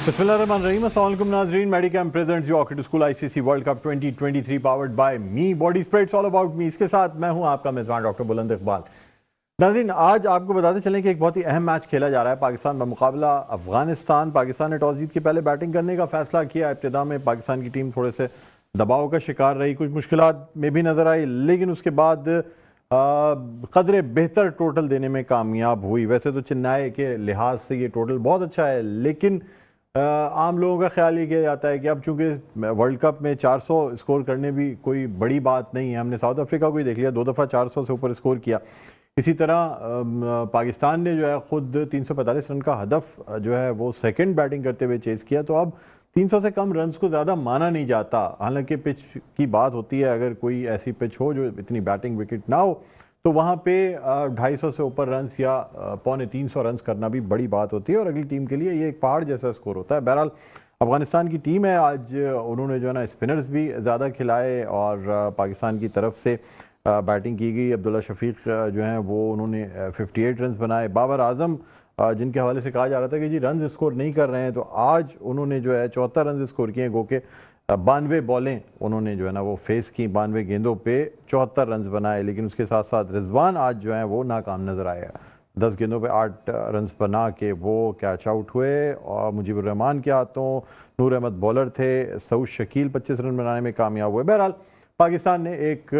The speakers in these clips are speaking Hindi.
बिस्मिल्लाहिर्रहमानिर्रहीम। अस्सलाम वालेकुम नाज़रीन, मेडिकैम प्रेजेंट्स योर ऑकेट school ICC world cup 2023 powered by me body spreads all about me. इसके साथ मैं हूं आपका मेज़बान डॉक्टर बुलंद इकबाल। नाज़रीन, आज आपको बताते चलें कि एक बहुत ही अहम मैच खेला जा रहा है पाकिस्तान बमुकाबला अफगानिस्तान। पाकिस्तान ने टॉस जीत के पहले बैटिंग करने का फैसला किया। इब्तिदा में पाकिस्तान की टीम थोड़े से दबाव का शिकार रही, कुछ मुश्किलात में भी नजर आई, लेकिन उसके बाद कदरे बेहतर टोटल देने में कामयाब हुई। वैसे तो चेन्नई के लिहाज से ये टोटल बहुत अच्छा है, लेकिन आम लोगों का ख्याल ये किया जाता है कि अब चूंकि वर्ल्ड कप में 400 स्कोर करने भी कोई बड़ी बात नहीं है। हमने साउथ अफ्रीका को ही देख लिया, 2 दफ़ा 400 से ऊपर स्कोर किया। इसी तरह पाकिस्तान ने जो है खुद 345 रन का हदफ जो है वो सेकंड बैटिंग करते हुए चेज़ किया। तो अब 300 से कम रन्स को ज़्यादा माना नहीं जाता। हालांकि पिच की बात होती है, अगर कोई ऐसी पिच हो जो इतनी बैटिंग विकेट ना हो तो वहाँ पे 250 से ऊपर रन्स या 250 रन्स करना भी बड़ी बात होती है, और अगली टीम के लिए ये एक पहाड़ जैसा स्कोर होता है। बहरहाल अफगानिस्तान की टीम है, आज उन्होंने जो है ना स्पिनर्स भी ज़्यादा खिलाए और पाकिस्तान की तरफ से बैटिंग की गई। अब्दुल्ला शफीक जो हैं वो उन्होंने 58 रन्स बनाए। बाबर आजम जिनके हवाले से कहा जा रहा था कि जी रन स्कोर नहीं कर रहे हैं, तो आज उन्होंने जो है 74 रन स्कोर किए, गो के 92 बॉलें उन्होंने जो है ना वो फेस की, 92 गेंदों पे 74 रन बनाए। लेकिन उसके साथ साथ रिजवान आज जो है वो नाकाम नजर आया। 10 गेंदों पे 8 रन बना के वो कैच आउट हुए। और मुजीबुर रहमान के हाथों नूर अहमद बॉलर थे, सऊद शकील 25 रन बनाने में कामयाब हुए। बहरहाल पाकिस्तान ने एक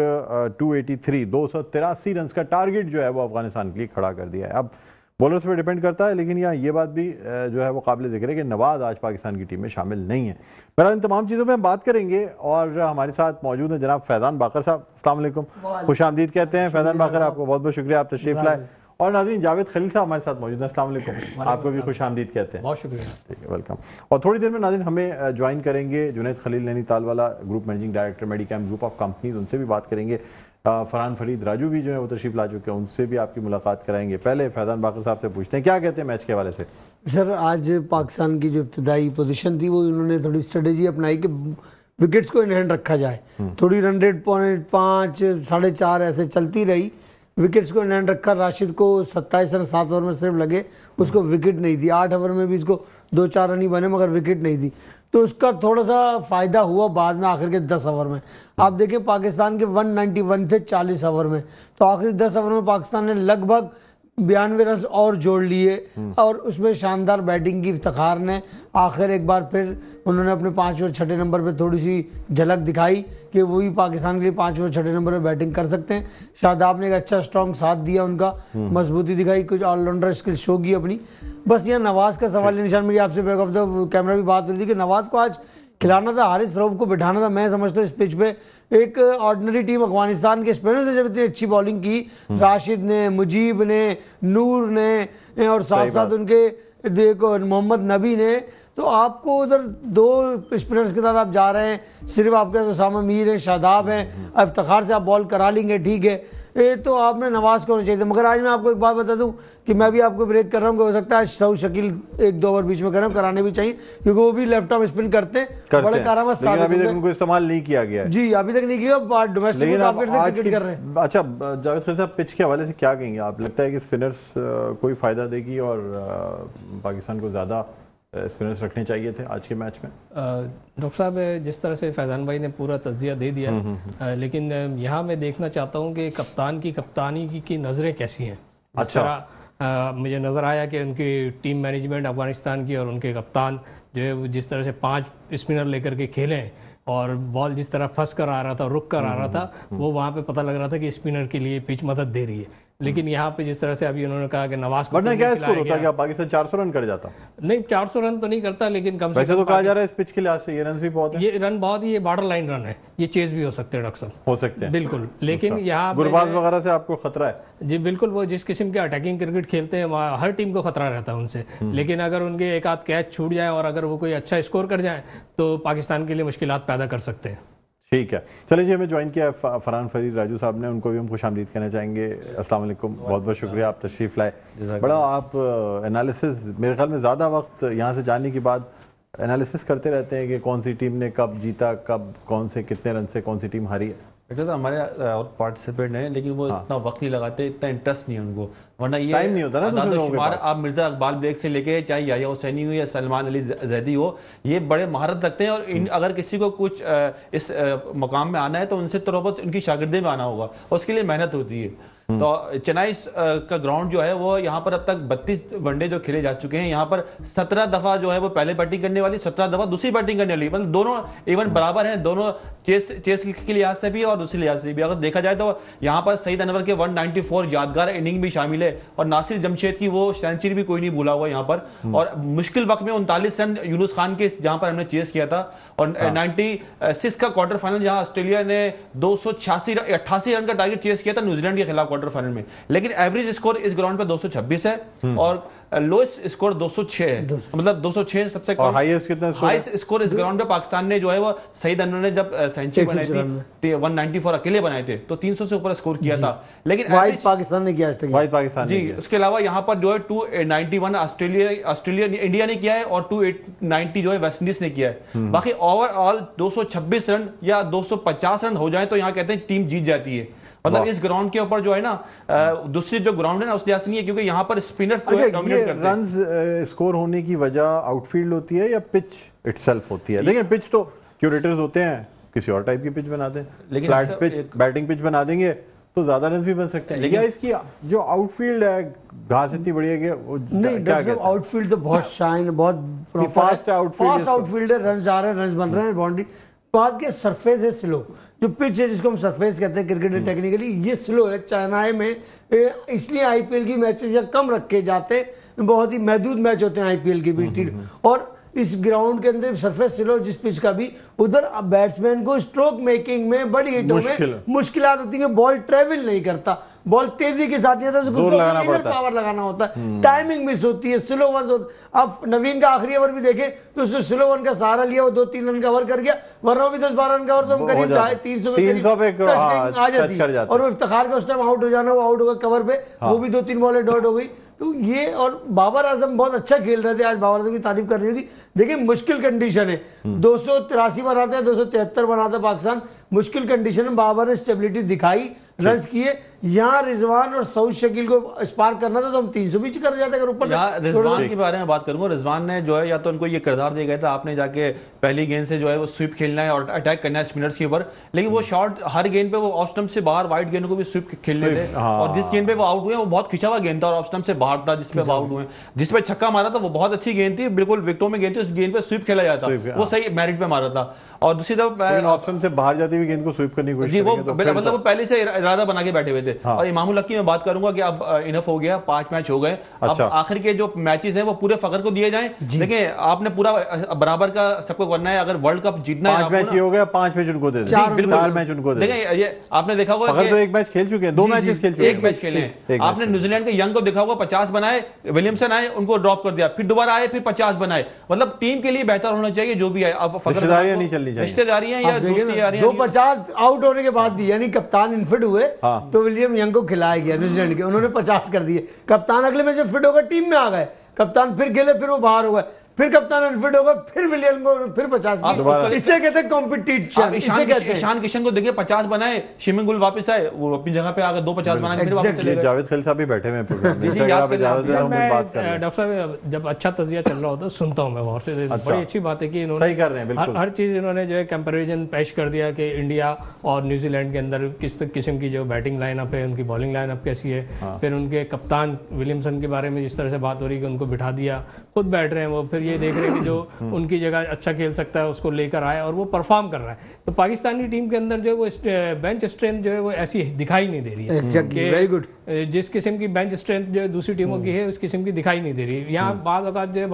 283 रन का टारगेट जो है वो अफगानिस्तान के लिए खड़ा कर दिया है। अब बॉलर्स पे डिपेंड करता है, लेकिन यहाँ ये बात भी जो है वो काबिल जिक्र है कि नवाज आज पाकिस्तान की टीम में शामिल नहीं है। बहरहाल इन तमाम चीज़ों पे हम बात करेंगे, और हमारे साथ मौजूद हैं जनाब फैज़ान बाकर साहब। अस्सलाम वालेकुम, खुश आमदीद कहते हैं फैज़ान बाकर, आपको बहुत बहुत शुक्रिया, आप तशरीफ लाए। और नाज़रीन जावेद खलील साहब हमारे साथ मौजूद हैं, अस्सलाम वालेकुम, आपको भी खुश आमदीद कहते हैं। बहुत शुक्रिया, ठीक है, वेलकम। और थोड़ी देर में नाज़रीन हमें ज्वाइन करेंगे जुनैद खलील नैनीताल वाला, group managing director Medicam group of companies, उनसे भी बात करेंगे। फरहान फरीद राजू भी जो है वो तशरीफ ला चुके हैं, उनसे भी आपकी मुलाकात कराएंगे। पहले फैज़ान बाकर साहब से पूछते हैं क्या कहते हैं मैच के हवाले से। सर आज पाकिस्तान की जो इब्तदाई पोजीशन थी वो इन्होंने थोड़ी स्ट्रेटेजी अपनाई कि विकेट्स को इन हैंड रखा जाए। थोड़ी रन रेट 0.5 4.5 ऐसे चलती रही, विकेट्स को इन हैंड रखा। राशिद को 27 रन 7 ओवर में सिर्फ लगे, उसको विकेट नहीं दी। 8 ओवर में भी इसको 2-4 रन ही बने मगर विकेट नहीं दी, तो उसका थोड़ा सा फायदा हुआ बाद में आखिर के 10 ओवर में। आप देखें पाकिस्तान के 191 थे 40 ओवर में, तो आखिरी 10 ओवर में पाकिस्तान ने लगभग 92 रन और जोड़ लिए, और उसमें शानदार बैटिंग की। इफ्तिखार ने आखिर एक बार फिर उन्होंने अपने 5वें और 6ठे नंबर पे थोड़ी सी झलक दिखाई कि वो भी पाकिस्तान के लिए 5वें और 6ठे नंबर पे बैटिंग कर सकते हैं। शादाब ने एक अच्छा स्ट्रॉन्ग साथ दिया, उनका मजबूती दिखाई, कुछ ऑलराउंडर स्किल शो की अपनी। बस यहाँ नवाज का सवाल निशान, मेरी आपसे बैक ऑफ द कैमरा भी बात हो रही थी कि नवाज को आज खिलाना था, हारिस रऊफ को बिठाना था। मैं समझता हूँ इस पिच पे एक ऑर्डिनरी टीम अफगानिस्तान के स्पिनर्स ने जब इतनी अच्छी बॉलिंग की, राशिद ने, मुजीब ने, नूर ने, और साथ साथ उनके देखो मोहम्मद नबी ने, तो आपको उधर 2 स्पिनर्स के साथ आप जा रहे हैं, सिर्फ आपके पास उसामा मीर है, शादाब है, इफ्तिखार से आप बॉल करा लेंगे, ठीक है, ये तो आपने नवाज को होना चाहिए था। मगर आज मैं आपको एक बात बता दूं कि मैं भी आपको ब्रेक कर रहा हूं कि हो सकता है सऊद शकील 1-2 ओवर बीच में कराने भी चाहिए, क्योंकि वो भी लेफ्ट आर्म स्पिन करते हैं, बड़े कारामद साबित अभी तक उनको इस्तेमाल नहीं किया गया है। जी अभी तक नहीं किया, डोमेस्टिक में काफी क्रिकेट कर रहे हैं। अच्छा जावेद खलील साहब, पिच के हवाले से क्या कहेंगे आप? लगता है कि स्पिनर्स कोई फायदा देगी और पाकिस्तान को ज्यादा स्पिनर्स रखने चाहिए थे आज के मैच में? डॉक्टर साहब, जिस तरह से फैज़ान भाई ने पूरा तज्जिया दे दिया, लेकिन यहाँ मैं देखना चाहता हूँ कि कप्तान की कप्तानी की नज़रें कैसी हैं। इस तरह मुझे नज़र आया कि उनकी टीम मैनेजमेंट अफगानिस्तान की और उनके कप्तान जो है जिस तरह से 5 स्पिनर लेकर के खेले और बॉल जिस तरह फंस कर आ रहा था, रुक कर आ रहा था, वो वहाँ पे पता लग रहा था कि स्पिनर के लिए पिच मदद दे रही है। लेकिन यहाँ पे जिस तरह से अभी उन्होंने कहा कि नवाज को क्या स्कोर होता है, पाकिस्तान 400 रन कर जाता? नहीं, 400 रन तो नहीं करता, लेकिन कम से कम तो कहा जा रहा है इस पिच के लिहाज से ये रन भी बहुत है। ये रन बहुत ही, ये बॉर्डर लाइन रन है, ये चेज भी हो सकते हैं डॉक्टर साहब, हो सकते हैं बिल्कुल। लेकिन यहाँ गुरबाज वगैरह से आपको खतरा है? जी बिल्कुल, वो जिस किस्म के अटैकिंग क्रिकेट खेलते हैं वहाँ हर टीम को खतरा रहता है उनसे। लेकिन अगर उनके एक आध कैच छूट जाए और अगर वो कोई अच्छा स्कोर कर जाए तो पाकिस्तान के लिए मुश्किलात पैदा कर सकते हैं। ठीक है, चलिए जी, हमें ज्वाइन किया फरहान फरीद राजू साहब ने, उनको भी हम खुश आमदीद कहना चाहेंगे। अस्सलाम वालेकुम, बहुत बहुत शुक्रिया, आप तशरीफ़ लाए। बड़ा आप एनालिसिस, मेरे ख्याल में ज़्यादा वक्त यहाँ से जाने के बाद एनालिसिस करते रहते हैं कि कौन सी टीम ने कब जीता, कब कौन से कितने रन से कौन सी टीम हारी है। तो हमारे और पार्टिसिपेंट हैं, लेकिन वो इतना वक्त नहीं लगाते, इतना इंटरेस्ट नहीं है उनको, वरना ये टाइम नहीं होता ना दूसरे लोगों के शुमार पास। आप मिर्जा इकबाल बेग से लेके चाहे याया हुसैनी हो या सलमान अली जैदी हो, ये बड़े महारत रखते हैं। और अगर किसी को कुछ इस मकाम में आना है तो उनसे तो उनकी शागिर्दे में आना होगा, और उसके लिए मेहनत होती है। तो चेन्नई का ग्राउंड जो है वो यहाँ पर अब तक 32 वनडे जो खेले जा चुके हैं, यहाँ पर 17 दफा जो है वो पहले बैटिंग करने वाली, 17 दफा दूसरी बैटिंग करने वाली, मतलब दोनों इवन बराबर हैं, दोनों चेस के लिहाज से भी और दूसरे लिहाज से भी। अगर देखा जाए तो यहाँ पर सईद अनवर के 194 यादगार इनिंग भी शामिल है, और नासिर जमशेद की वो सेंचुरी भी कोई नहीं भूला हुआ यहाँ पर। और मुश्किल वक्त में 39 रन यूनुस खान के जहाँ पर हमने चेस किया था, और 96 का क्वार्टर फाइनल जहाँ ऑस्ट्रेलिया ने 288 रन का टारगेट चेस किया था न्यूजीलैंड के खिलाफ क्वार्टर फाइनल में, लेकिन एवरेज स्कोर इस ग्राउंड पे 226 है और लोएस्ट स्कोर 206 है, मतलब 206 सबसे कम। और हाईएस्ट कितना स्कोर? हाईएस्ट स्कोर इस ग्राउंड पे पाकिस्तान ने जो है वो सईद अनवर ने जब सेंचुरी बनाई थी 194 अकेले बनाए थे, तो 300 से ऊपर स्कोर किया था, लेकिन वाइट पाकिस्तान ने किया आज तक। वाइट पाकिस्तान जी, उसके अलावा यहाँ पर जो है 291 ऑस्ट्रेलिया इंडिया ने किया है, और 290 जो है वेस्ट इंडीज ने किया है। बाकी ओवरऑल 226 रन या 250 रन हो जाए तो यहाँ कहते हैं टीम जीत जाती है। मतलब इस ग्राउंड के ऊपर जो है ना दूसरी जो ग्राउंड है ना उस लिहाज से नहीं है, क्योंकि यहाँ पर स्पिनर्स जो है डोमिनेट करते हैं। रन स्कोर होने की वजह आउटफील्ड होती है या पिच इटसेल्फ होती है? लेकिन पिच तो क्यूरेटर्स होते हैं, किसी और टाइप की पिच बना दें, लेकिन फ्लैट पिच, बैटिंग पिच बना देंगे तो ज्यादा रन भी बन सकते हैं। लेकिन इसकी जो आउटफील्ड है, घास इतनी बड़ी है कि वो नहीं, डॉक्टर साहब आउटफील्ड तो बहुत शाइन, बहुत फास्ट है आउटफील्ड, फास्ट आउटफील्ड है, रन आ रहे हैं, रन बन रहे हैं, बाउंड्री। बात के सरफेस है स्लो, जो पिच है जिसको हम सरफेस कहते हैं क्रिकेट टेक्निकली, ये स्लो है। चेन्नई में इसलिए आईपीएल की मैचेस या कम रखे जाते हैं, बहुत ही महदूद मैच होते हैं आईपीएल के भी। और इस ग्राउंड के अंदर सरफेस स्लो जिस पिच का भी, उधर बैट्समैन को स्ट्रोक मेकिंग में बड़ी हिटों में मुश्किलात होती है। बॉल ट्रेवल नहीं करता, बॉल तेजी के साथ नहीं आता, उसको पावर लगाना होता है, टाइमिंग मिस होती है, स्लो वन होता। अब नवीन का आखिरी ओवर भी देखे तो उसने स्लो वन का सहारा लिया, वो 2-3 रन का ओवर कर गया, वरना भी 10-12 रन का ओवर तो हम करीब 300 आ जाती है। और वो इफ्तिखार का उस टाइम आउट हो जाना, वो आउट होगा कवर पे, वो भी 2-3 बॉलें डॉट हो गई। तो ये, और बाबर आजम बहुत अच्छा खेल रहे थे, आज बाबर आजम की तारीफ कर रही थी। देखिए मुश्किल कंडीशन है, 283 बनाते हैं, 273 बनाता है पाकिस्तान, मुश्किल कंडीशन में बाबर ने स्टेबिलिटी दिखाई, रन किए। यहाँ रिजवान और सऊद शकील को स्पार्क करना था तो हम 300 भी कर जाते अगर ऊपर। रिजवान के बारे में बात करूंगा, रिजवान ने जो है या तो उनको ये किरदार दिया गया था, आपने जाके पहली गेंद से जो है वो स्वीप खेलना है और अटैक करना है स्पिनर्स के ऊपर, लेकिन वो शॉट हर गेंद पे वो ऑफ स्टंप से बाहर वाइड गेंद को भी स्वीप खेलने थे, और जिस गेंद पे वो आउट हुए वो बहुत खिंचा हुआ गेंद था और ऑफ स्टंप से बाहर था, जिसपे वो आउट हुए। जिसपे छक्का मारा था वो बहुत अच्छी गेंद थी, बिल्कुल विकेटों में गेंद थी, उस गेंद पे स्वीप खेला जाता, वो सही मेरिट पे मारा था। और दूसरी तरफ ऑफ स्टंप से बाहर जाती हुई गेंद को स्वीप करने की कोशिश जी, वो मतलब वो पहले से इरादा बना के बैठे हुए थे। और इमामुल हक की मैं बात करूंगा कि अब इनफ हो गया, 5 मैच हो गए, अब आखिर के जो मैचेस हैं वो पूरे फखर को दिए जाएं। देखिए आपने पूरा बराबर का सबको करना है, अगर वर्ल्ड कप जीतना है 5 मैच हो गया, 5 मैच उनको दे दें, 4 मैच उनको दे दें। देखिए ये आपने देखा होगा फखर तो एक मैच खेल चुके हैं, 2 मैचेस खेल चुके हैं, एक मैच खेले हैं। आपने न्यूजीलैंड के यंग को देखा होगा, 50 बनाए, विलियमसन आए उनको ड्रॉप कर दिया, फिर दोबारा आए फिर 50 बनाए। मतलब टीम के लिए बेहतर होना चाहिए जो भी है। अब रिश्तेदारियां नहीं चलनी चाहिए, रिश्तेदारियां या दोस्ती आ रही है। 250 आउट होने के बाद भी, यानी कप्तान इनफिट हुए तो विलियम यंग को खिलाया गया न्यूजीलैंड के, उन्होंने 50 कर दिए। कप्तान अगले में जब फिट होकर टीम में आ गए, कप्तान फिर खेले, फिर वो बाहर हो गए, फिर कप्तान अनफिट होगा, फिर विलियम को फिर 50 की, इससे कहते हैं कॉम्पिटिशन। ईशान किशन को देखिए 50 बनाए, शिमिंग गुल वापस आए, वो अपनी जगह पे आकर 250 बनाए, फिर वापस चले गए। जावेद खिल साहब भी बैठे हुए हैं प्रोग्राम में, डॉक्टर साहब जब अच्छा तजिया चल रहा होता है सुनता हूं मैं गौर से। बड़ी अच्छी बात है कि इन्होंने हर चीज इन्होंने जो है कंपैरिजन पेश कर दिया कि इंडिया और न्यूजीलैंड के अंदर किस किस्म की जो बैटिंग लाइनअप है, उनकी बॉलिंग लाइनअप कैसी है। फिर उनके कप्तान विलियमसन के बारे में जिस तरह से बात हो रही है कि उनको बिठा दिया, खुद बैठ रहे हैं वो, फिर ये देख रहे हैं कि जो उनकी जगह अच्छा खेल सकता है उसको लेकर आए और वो परफॉर्म कर रहा है। तो पाकिस्तानी टीम के अंदर जो है वो बेंच स्ट्रेंथ जो है वो ऐसी दिखाई नहीं दे रही है। Very good. जिस किस्म की बेंच स्ट्रेंथ जो है दूसरी टीमों की है उस किस्म की दिखाई नहीं दे रही है। यहाँ बाद वक़्त जो है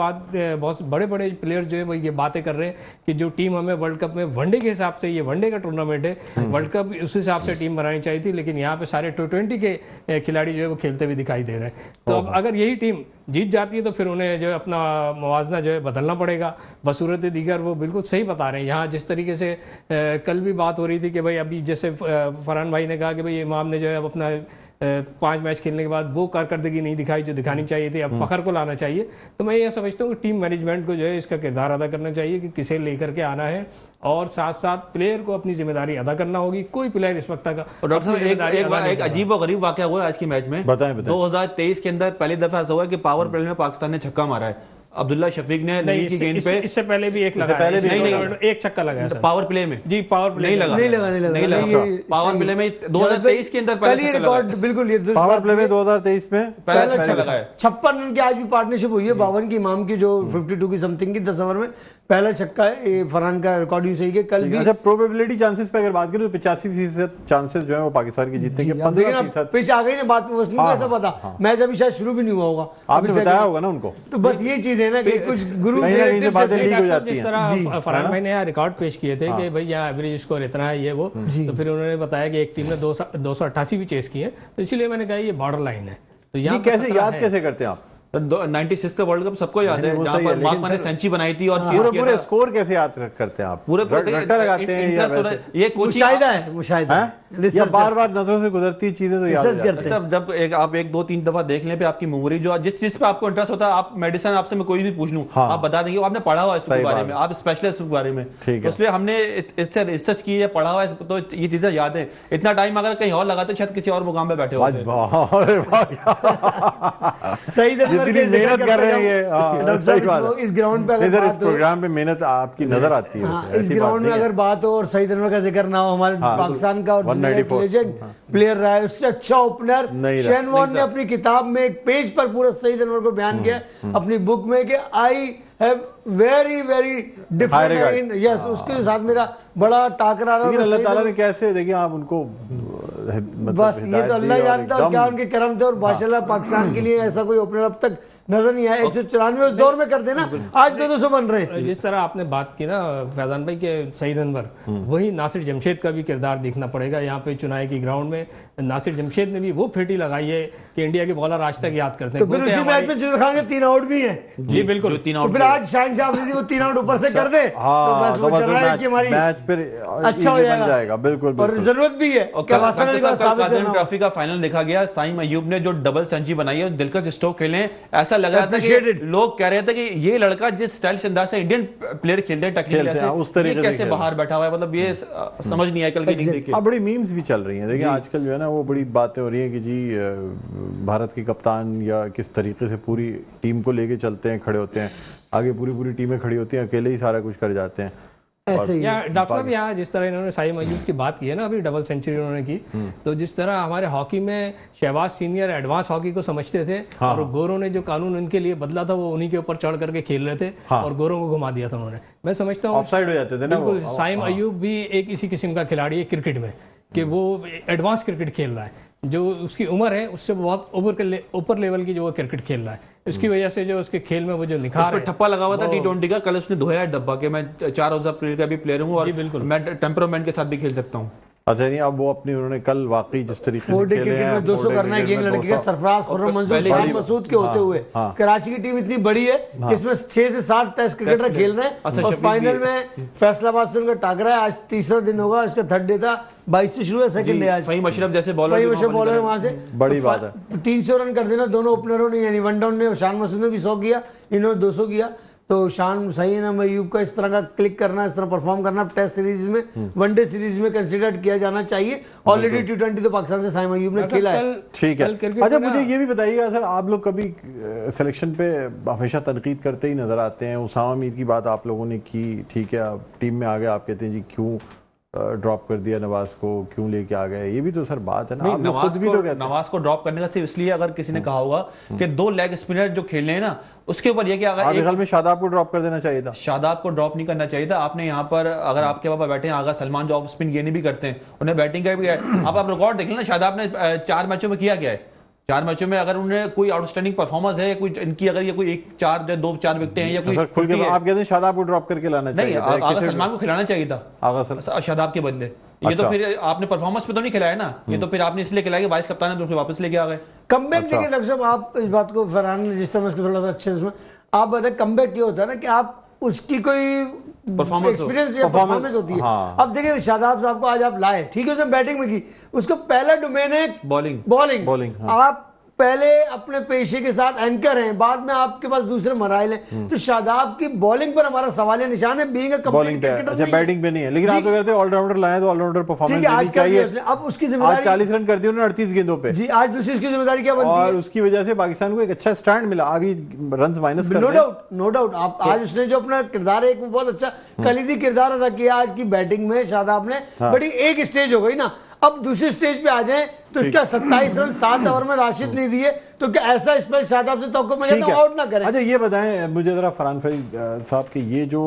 बहुत बड़े बड़े प्लेयर्स जो है वो ये बातें कर रहे हैं कि जो टीम हमें वर्ल्ड कप में वनडे के हिसाब से, ये वनडे का टूर्नामेंट है, वर्ल्ड कप उस हिसाब से टीम बनानी चाहिए थी, लेकिन यहाँ पे सारे T20 के खिलाड़ी जो है वो खेलते हुए दिखाई दे रहे हैं। तो अब अगर यही टीम जीत जाती है तो फिर उन्हें जो है अपना मुवाजना जो है बदलना पड़ेगा। बसूरत दीगर वो बिल्कुल सही बता रहे हैं। यहाँ जिस तरीके से कल भी बात हो रही थी कि भाई अभी जैसे फरहान भाई ने कहा कि भाई इमाम ने जो है अपना 5 मैच खेलने के बाद वो कारकर्दगी नहीं दिखाई जो दिखानी चाहिए थी, अब फखर को लाना चाहिए। तो मैं ये समझता हूँ कि टीम मैनेजमेंट को जो है इसका किरदार अदा करना चाहिए कि किसे लेकर के आना है, और साथ साथ प्लेयर को अपनी जिम्मेदारी अदा करना होगी। कोई प्लेयर इस वक्त तक और डॉक्टर साहब एक अजीब और गरीब वाकया हुआ है आज के मैच में। बताएं। 2023 के अंदर पहली दफा ऐसा हुआ कि पावर प्ले में पाकिस्तान ने छक्का मारा है। अब्दुल्ला शफीक ने नहीं की गेंद पे, इससे पहले भी एक लगाया, नहीं एक छक्का लगाया सर पावर प्ले में। जी पावर प्ले नहीं लगा पावर प्ले में 2023 के अंदर पहले रिकॉर्ड बिल्कुल ये पावर प्ले में 2023 में पहला छक्का लगाया। 56 रन की आज भी पार्टनरशिप हुई है बावन की इमाम की, जो 52 की समथिंग की 10 ओवर में पहला छक्का है। ये फरहान का रिकॉर्ड सही है। कल भी अच्छा, प्रोबेबिलिटी चांसेस पे अगर बात करें तो 85% चांसेस जो है वो पाकिस्तान की जीतने के, 15% पिच आ गई ना बात में, उसमें ऐसा पता मैच अभी शायद शुरू भी नहीं हुआ होगा, आपने बताया होगा ना उनको। तो बस ये चीज है ना कि कुछ गुरु कहीं ना कहीं से बातें लीक हो जाती जिस हैं। तरह फरहान भाई ने यहाँ रिकॉर्ड पेश किए थे कि भाई यहाँ एवरेज स्कोर इतना है ये वो, तो फिर उन्होंने बताया कि एक टीम ने 288 भी चेस किए, तो इसलिए मैंने कहा ये बॉर्डर लाइन है। तो यहाँ कैसे याद कैसे करते हैं आप? 96 का वर्ल्ड कप सबको याद है, जहां पर मार्क ने सेंचुरी बनाई थी और पूरे स्कोर कैसे याद करते हैं आप? पूरे रट्टा लगाते हैं ये मुशाहिदा है, मुशाहिदा या बार-बार नजरों से गुजरती चीजें तो याद करते हैं। जब आप 1-2-3 दफा देख लें पे आपकी मेमोरी जो जिस चीज पे आपको इंटरेस्ट होता है, आप मेडिसिन आपसे मैं कोई भी पूछ लूं आप बता देंगे, आपने पढ़ा हुआ है इसके बारे में, आप स्पेशलिस्ट के बारे में, तो इसलिए हमने इससे रिसर्च की है, पढ़ा हुआ है, तो ये चीजें याद है। इतना टाइम अगर कहीं और लगाते शायद किसी और मुकाम पे बैठे होते। सही मेहनत कर रहे हैं सही बात है। इस ग्राउंड पे अगर इस प्रोग्राम पे मेहनत आपकी नजर आती है। इस ग्राउंड में अगर बात हो और सईद अनवर का जिक्र ना हो, हमारे पाकिस्तान का और लेजेंड प्लेयर रहा है, उससे अच्छा ओपनर शेन वॉर्न ने अपनी किताब में एक पेज पर पूरा सईद अनवर को बयान किया अपनी बुक में कि I have very very different, yes, उसके साथ मेरा बड़ा टाकरा रहा है। अल्लाह ताला ने कैसे, देखिए आप उनको बस ये तो अल्लाह जानता है क्या उनके करम थे, और माशाल्लाह पाकिस्तान के लिए ऐसा कोई ओपनर अब तक नजर नहीं आया। 194 उस दौर में कर देना, आज 200 बन रहे हैं। जिस तरह आपने बात की ना फैजान भाई के सईद अनवर, वही नासिर जमशेद का भी किरदार देखना पड़ेगा यहाँ पे चुनाई की ग्राउंड में। नासिर जमशेद ने भी वो फेटी लगाई है कि इंडिया के बॉलर आज तक याद करते हैं। तो फिर उसी मैच में जुल्फर खान के 3 आउट भी है। जी बिल्कुल, 3 तो आउट। फिर आज शाहिन शाह अफरीदी वो 3 आउट ऊपर से कर दे तो बस वो चल रहा है कि हमारी मैच फिर अच्छा हो जाएगा। बिल्कुल, और जरूरत भी है। ट्रॉफी का फाइनल देखा गया, साइम अयूब ने जो डबल सेंचुरी बनाई है, दिलकश स्ट्रोक खेले, ऐसा लग रहा था कि लोग कह रहे थे कि ये लड़का जिस स्टाइल से अंदाज से इंडियन प्लेयर खेलते हैं टेक्निकली उस तरीके कैसे बाहर बैठा हुआ है, मतलब ये समझ नहीं आया कल की इनिंग देख के। अब बड़ी मीम्स भी चल रही हैं, देखिए आजकल जो है ना वो बड़ी बातें हो रही हैं कि जी भारत के कप्तान या किस तरीके से पूरी टीम को लेके चलते हैं, खड़े होते हैं, आगे पूरी टीमें खड़ी होती हैं, अकेले ही सारा कुछ कर जाते हैं। डॉक्टर साहब यहाँ जिस तरह इन्होंने साइम अयूब की बात की है ना, अभी डबल सेंचुरी उन्होंने की, तो जिस तरह हमारे हॉकी में शहबाज सीनियर एडवांस हॉकी को समझते थे, और गोरों ने जो कानून उनके लिए बदला था वो उन्हीं के ऊपर चढ़ करके खेल रहे थे, और गोरों को घुमा दिया था उन्होंने। मैं समझता हूँ ऑफसाइड हो जाते थे ना। बिल्कुल, साइम अयूब भी एक इसी किस्म का खिलाड़ी है क्रिकेट में, कि वो एडवांस क्रिकेट खेल रहा है, जो उसकी उम्र है उससे बहुत ऊपर लेवल की जो वो क्रिकेट खेल रहा है, उसकी वजह से जो उसके खेल में वो जो निखार है। ठप्पा लगा हुआ था T20 का, कल उसने धोया डब्बा के मैं 4 रोजा अप्रैल का भी प्लेयर हूँ और मैं टेम्परामेंट के साथ भी खेल सकता हूँ। अच्छा नहीं, अब वो अपनी उन्होंने कल वाकई जिस तरीके से खेले हैं 200 करना है गेम लड़के का, सरफराज खुर्रम मंजूर खान मसूद के होते हुए कराची की टीम इतनी बड़ी है कि इसमें 6 से 7 टेस्ट क्रिकेटर खेल रहे हैं, और फाइनल में फैसलाबाद से उनका टाकरा है। आज तीसरा दिन होगा, इसका 3rd डे था, 22 से शुरू है, 2nd डे आज। फहीम अशरफ जैसे बॉलर वहां से बड़ी बात है, 300 रन कर देना दोनों ओपनरों ने, यानी वन डाउन ने शान मसूद ने भी 100 किया, इन्होंने 200 किया। तो शान सही ना अयूब का इस तरह का क्लिक करना, इस तरह परफॉर्म करना टेस्ट सीरीज में, वनडे सीरीज में कंसीडर किया जाना चाहिए। ऑलरेडी T20 तो पाकिस्तान से साइम अयूब ने खेला है। ठीक है। अच्छा मुझे ये भी बताइएगा सर, आप लोग कभी सिलेक्शन पे हमेशा तनकीद करते ही नजर आते हैं, उसामा मीर की बात आप लोगों ने की, ठीक है, आप टीम में आ गए, आप कहते हैं जी क्यों ड्रॉप कर दिया नवाज को, क्यों लेके आ गए, ये भी तो सर बात है ना। आप लोग खुद भी तो कहते हैं नवाज को ड्रॉप करने का सिर्फ इसलिए, अगर किसी ने कहा होगा कि 2 लेग स्पिनर जो खेलने हैं ना, उसके ऊपर ये कि अगर एक में शादाब को ड्रॉप कर देना चाहिए था, शादाब को ड्रॉप नहीं करना चाहिए था। आपने यहाँ पर अगर आपके पापा बैठे हैं, आगा सलमान जो ऑफ स्पिन गेंद भी करते हैं, उन्हें बैटिंग का भी आप रिकॉर्ड देख लेना, शादाब ने 4 मैचों में किया क्या है, 4 मैचों में अगर उन्हें कोई आउटस्टैंडिंग परफॉर्मेंस है, कोई इनकी अगर ये कोई 1-4 विकेटें हैं या कोई खुल के आप कहते हैं शादाब को ड्रॉप करके लाना चाहिए, नहीं आगा सलमान को खिलाना चाहिए था शादाब के बदले। ये तो फिर आपने परफॉर्मेंस पे तो नहीं खिलाया ना, ये तो फिर आपने इसलिए खिलाया कि वाइस कप्तान है तो वापस लेके आ गए। कमबैक देखिए डॉक्टर साहब, आप इस बात को फरहान ने जिस तरह इसको थोड़ा सा अच्छे से आप बताए, कमबैक ये होता है ना कि आप उसकी कोई Performance एक्सपीरियंस या परफॉर्मेंस होती है। हाँ। अब देखिए शादाब साहब को आज आप लाए, ठीक है, उसने बैटिंग में की, उसका पहला डोमेन है बॉलिंग। बॉलिंग। हाँ। आप पहले अपने पेशे के साथ एंकर हैं, बाद में आपके पास दूसरे मराइल हैं, तो शादाब की बॉलिंग पर हमारा सवाल निशान है। बीइंग अ बॉलिंग पे अच्छा, बैटिंग पे नहीं है, लेकिन आप तो कहते हैं ऑलराउंडर लाए तो ऑलराउंडर परफॉर्मेंस ठीक है, आज देनी कर दिया चाहिए। उसने, अब उसकी आज जिम्मेदारी 40 रन कर दिए उन्होंने 38 गेंदों पे जी, आज दूसरी उसकी जिम्मेदारी क्या बनती और है? उसकी वजह से पाकिस्तान को एक अच्छा स्टैंड मिला। अभी रन माइनस कर नो रहे हैं। Doubt, no doubt. आप आज उसने जो अपना किरदार है, एक बहुत अच्छा कलीदी किरदार अदा किया आज की बैटिंग में शादाब ने। बट एक स्टेज हो गई ना, अब दूसरी स्टेज पे आ जाए तो क्या 27 रन 7 ओवर में राशिद नहीं दिए, तो क्या ऐसा स्पेल शादाब से तो मैं कहता हूं आउट ना करें। अच्छा ये बताएं मुझे जरा फरहान फरीद साहब के ये जो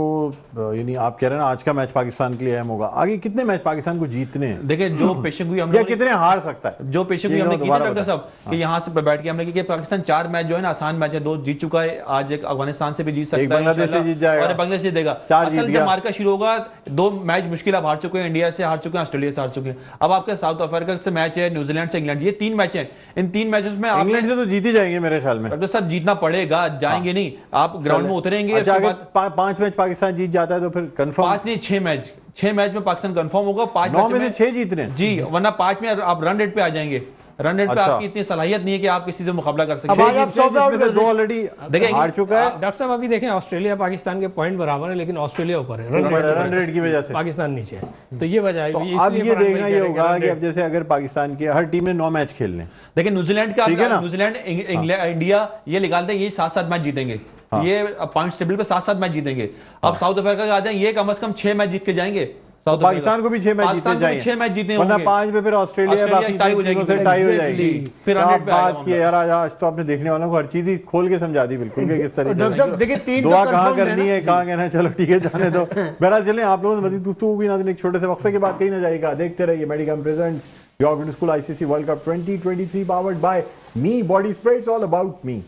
यानी आप कह रहे हैं ना आज का मैच पाकिस्तान के लिए अहम होगा, आगे कितने मैच पाकिस्तान को जीतने हैं? देखिए जो पेशेंगोई हम या लोगों ने कितने हार सकता है? जो पेशेंगोई ये हमने की थी दोबारा डॉक्टर बताएं। साहब कि यहाँ से बैठ के हमने की कि पाकिस्तान 4 मैच जो है ना आसान मैच है, 2 जीत चुका है, आज एक अफगानिस्तान से भी जीत सकता है, बांग्लादेश से इंशाल्लाह, जीत जाएगा। और बांग्लादेश से देगा। 4 जीत असल गया। जब मार्का शुरू होगा 2 मैच मुश्किल आप हार चुके हैं, इंडिया से हार चुके हैं, ऑस्ट्रेलिया से हार चुके हैं, अब आपके साउथ अफ्रीका से मैच है, न्यूजीलैंड से इंग्लैंड, ये 3 मैच हैं। इन 3 मैचेस में आपने इंग्लैंड से तो जीत ही जाएंगे मेरे ख्याल में। डॉक्टर साहब जीतना पड़ेगा, जाएंगे नहीं, आप ग्राउंड में उतरेंगे। अच्छा उसके अगर बाद 5 मैच पाकिस्तान जीत जाता है तो फिर कंफर्म 5 नहीं 6 मैच में पाकिस्तान कंफर्म होगा। 5 9 मैच में से 6 जीतने हैं। जी, वरना 5 में आप रन रेट पे आ जाएंगे। रन रेट पे अच्छा। आपकी इतनी सलाहियत नहीं है कि आप किसी से मुकाबला कर सकते अब आज हैं। आप 100 पे आउट कर 2 ऑलरेडी देखिए, हार चुका है डॉक्टर साहब अभी देखें ऑस्ट्रेलिया पाकिस्तान के पॉइंट बराबर है, लेकिन ऑस्ट्रेलिया ऊपर है रन रेट की वजह से। पाकिस्तान नीचे है, तो ये वजह है। तो इसलिए अब ये फरहान देखना भाई ये कह रहे हैं होगा कि कि run अब जैसे अगर पाकिस्तान की हर टीम ने 9 मैच खेलने, देखिए न्यूजीलैंड का ठीक है ना? न्यूजीलैंड इंडिया ये निकालते हैं, ये 7-7 मैच जीतेंगे। हाँ। ये पॉइंट्स टेबल पे 7-7 मैच जीतेंगे। अब साउथ अफ्रीका का आ जाए, ये कम से कम 6 मैच जीत के जाएंगे। साउथ पाकिस्तान को भी 6 मैच जीतने चाहिए। 6 मैच जीतने वरना होंगे, 5 में फिर ऑस्ट्रेलिया बाकी टाई हो टीमों जाएगी, से टाई हो Exactly. जाएगी। फिर तो 100 आप पे आएगा बात की यार आज तो आपने देखने वालों को हर चीज ही खोल के समझा दी बिल्कुल कि किस तरीके डॉक्टर से साहब देखिए 3 दुआ कहाँ करनी है कहाँ कहना है, चलो ठीक है जाने दो। बहरहाल चलें, आप लोगों से मजीद गुफ्तगू भी नाज़रीन एक छोटे से वक्फे के बाद कहीं ना जाएगा। देखते रहिए Medicam presents your school ICC world cup 2023 powered by me body spray, it's all about me.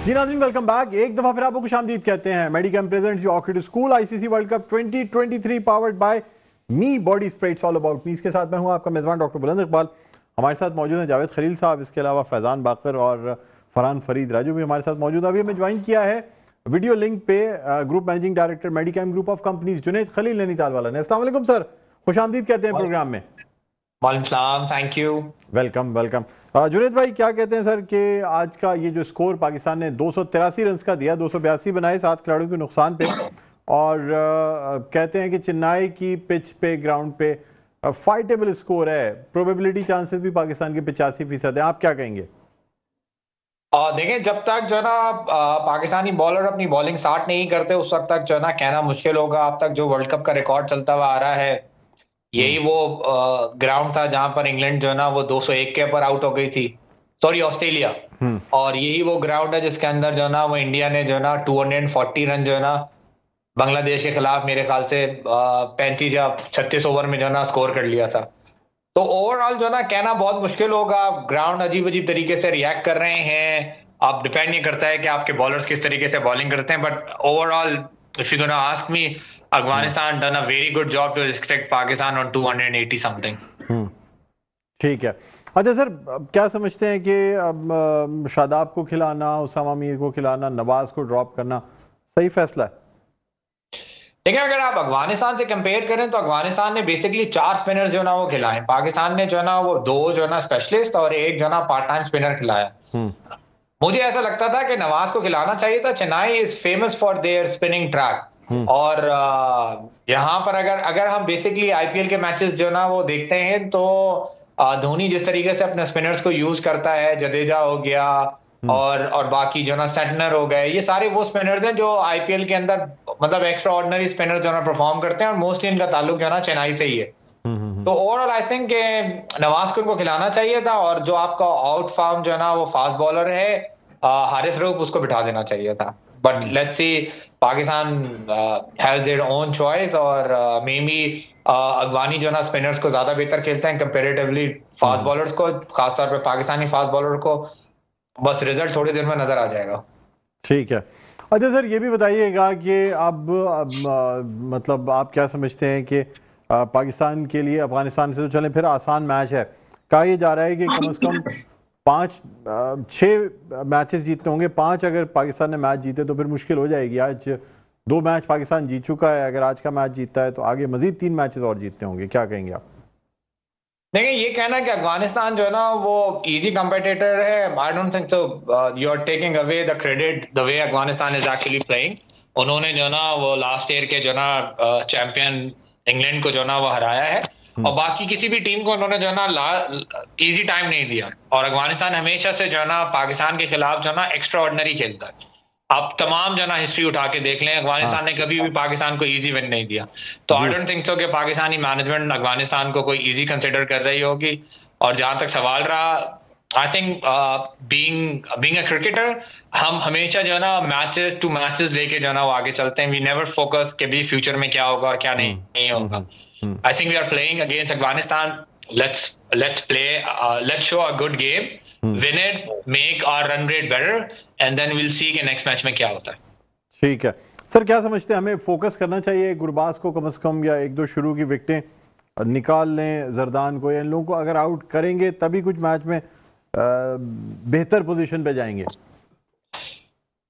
जी नाज़रीन वेलकम बैक, एक दफा फिर आपको खुशामदीद कहते हैं। Medicom presents your school ICC world cup 2023 powered by me body spray, it's all about me. इसके साथ मैं हूं आपका मेजबान डॉक्टर बुलंद इकबाल। हमारे साथ मौजूद हैं जावेद खलील साहब, इसके अलावा फैजान बाकर और फरहान फरीद राजू भी हमारे साथ मौजूद है। अभी हमें ज्वाइन किया है वीडियो लिंक पे group managing director Medicam group of companies Junaid Khalil Nainital वाला ने। अस्सलाम वालेकुम सर, खुशामदीद कहते हैं प्रोग्राम में। वालेकुम सलाम, thank you. Welcome welcome. Junaid भाई क्या कहते हैं सर कि आज का ये जो स्कोर पाकिस्तान ने 283 रन का दिया, 282 बनाए 7 खिलाड़ियों के नुकसान पे, और कहते हैं कि चेन्नई की पिच पे ग्राउंड पे फाइटेबल स्कोर है, प्रोबेबिलिटी चांसेस भी पाकिस्तान के 85% है, आप क्या कहेंगे? देखें जब तक जो है ना पाकिस्तानी बॉलर अपनी बॉलिंग स्टार्ट नहीं करते उस वक्त तक जो है ना कहना मुश्किल होगा। अब तक जो वर्ल्ड कप का रिकॉर्ड चलता हुआ आ रहा है, यही वो ग्राउंड था जहां पर इंग्लैंड जो है ना वो 201 के ऊपर आउट हो गई थी, सॉरी ऑस्ट्रेलिया, और यही वो ग्राउंड है जिसके अंदर जो है ना वो इंडिया ने जो है ना 240 रन जो है ना बांग्लादेश के खिलाफ मेरे ख्याल से 35 या 36 ओवर में जो है ना स्कोर कर लिया था। तो ओवरऑल जो है ना कहना बहुत मुश्किल होगा। ग्राउंड अजीब अजीब तरीके से रिएक्ट कर रहे हैं, अब डिपेंड नहीं करता है कि आपके बॉलर्स किस तरीके से बॉलिंग करते हैं, but overall if you gonna ask me, Afghanistan done a very good job to restrict Pakistan on 280 something. ठीक है। अच्छा सर, क्या समझते हैं कि अब शादाब को खिलाना, उसामा मीर को खिलाना, नवाज को ड्रॉप करना सही फैसला है? देखिए अगर आप अफगानिस्तान से कंपेयर करें तो अफगानिस्तान ने बेसिकली 4 स्पिनर्स जो है ना वो खिलाए, पाकिस्तान ने जो है ना वो 2 जो है ना स्पेशलिस्ट और 1 जो है ना पार्ट टाइम स्पिनर खिलाया। मुझे ऐसा लगता था कि नवाज को खिलाना चाहिए था। Chennai is famous for their spinning track, और यहाँ पर अगर हम बेसिकली आईपीएल के मैचेस जो है ना वो देखते हैं तो धोनी जिस तरीके से अपने स्पिनर्स को यूज करता है, जडेजा हो गया और बाकी जो ना सेंटनर हो गए, ये सारे वो स्पिनर्स हैं जो आईपीएल के अंदर मतलब एक्स्ट्रा ऑर्डिनरी स्पिनर जो ना परफॉर्म करते हैं, और मोस्टली इनका ताल्लुक जो है ना चेन्नई से ही है। तो ओवरऑल आई थिंक नवाज को इनको खिलाना चाहिए था, और जो आपका आउट फार्म जो है ना वो फास्ट बॉलर है हारिस रऊफ, उसको बिठा देना चाहिए था। But let's see, Pakistan has their own choice, और मे बी अफगानी जो है ना स्पिनर्स को ज्यादा बेहतर खेलते हैं कंपेरेटिवली फास्ट बॉलर्स को, खासतौर पर पाकिस्तानी फास्ट बॉलर को। बस रिजल्ट थोड़ी देर में नजर आ जाएगा। ठीक है। अच्छा सर, ये भी बताइएगा कि अब मतलब आप क्या समझते हैं कि पाकिस्तान के लिए अफगानिस्तान से तो चले फिर आसान मैच है, कहा यह जा रहा है कि कम से कम 6 मैचेस जीतने होंगे, 5 अगर पाकिस्तान ने मैच जीते तो फिर मुश्किल हो जाएगी। आज 2 मैच पाकिस्तान जीत चुका है, अगर आज का मैच जीतता है तो आगे मजीद 3 मैचेस और जीतते होंगे, क्या कहेंगे आप? देखिए, ये कहना कि अफगानिस्तान जो है ना वो इजी कंपेटिटर है, I don't think so. You are taking away the credit the way Afghanistan is actually playing. उन्होंने जो ना वो लास्ट ईयर के जो ना चैंपियन इंग्लैंड को जो ना वो हराया है, और बाकी किसी भी टीम को उन्होंने जो ना इजी टाइम नहीं दिया। और अफगानिस्तान हमेशा से जो ना पाकिस्तान के खिलाफ जो ना एक्स्ट्रा ऑर्डिनरी खेलता है। आप तमाम जो ना हिस्ट्री उठा के देख लें, अफगानिस्तान ने कभी भी पाकिस्तान को इजी विन नहीं दिया। तो आई डोंट थिंक सो कि पाकिस्तानी मैनेजमेंट अफगानिस्तान को कोई इजी कंसिडर कर रही होगी। और जहां तक सवाल रहा, I think being a cricketer, हम हमेशा जो है ना मैचेस टू मैचेस लेके जो है ना वो आगे चलते हैं। वी नेवर फोकस कि भी फ्यूचर में क्या होगा और क्या नहीं होगा। I think we are playing against Afghanistan, let's play, let's show a good game, win it, make our run rate better, and then we'll see कि नेक्स्ट मैच में क्या होता है। ठीक है सर, क्या समझते हैं हमें फोकस करना चाहिए गुरबाज को कम से कम, या 1-2 शुरू की विकेटें निकाल लें जरदान को, या इन लोगों को अगर आउट करेंगे तभी कुछ मैच में बेहतर पोजीशन पे जाएंगे?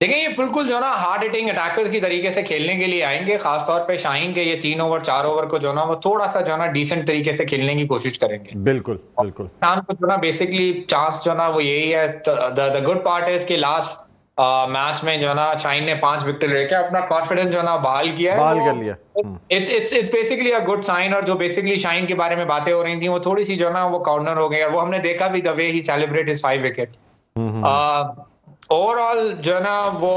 देखिए, ये बिल्कुल जो ना हार्ड हिटिंग अटैकर्स की तरीके से खेलने के लिए आएंगे। खासतौर पे शाहीन के ये 3 ओवर 4 ओवर को जो ना वो थोड़ा सा जो ना डिसेंट तरीके से खेलने की कोशिश करेंगे। बिल्कुल बिल्कुल। को जो ना बेसिकली चांस जो ना वो यही है। द गुड पार्ट इज कि लास्ट मैच में जो ना शाहीन ने 5 विकेट लेके अपना कॉन्फिडेंस जो ना बहाल किया है, बहाल कर लिया। It's basically a good sign. और जो बेसिकली शाहीन के बारे में बातें हो रही थी वो थोड़ी सी जो ना वो काउंटर हो गई, और वो हमने देखा भी the way he celebrate his 5 wicket. Overall जो ना वो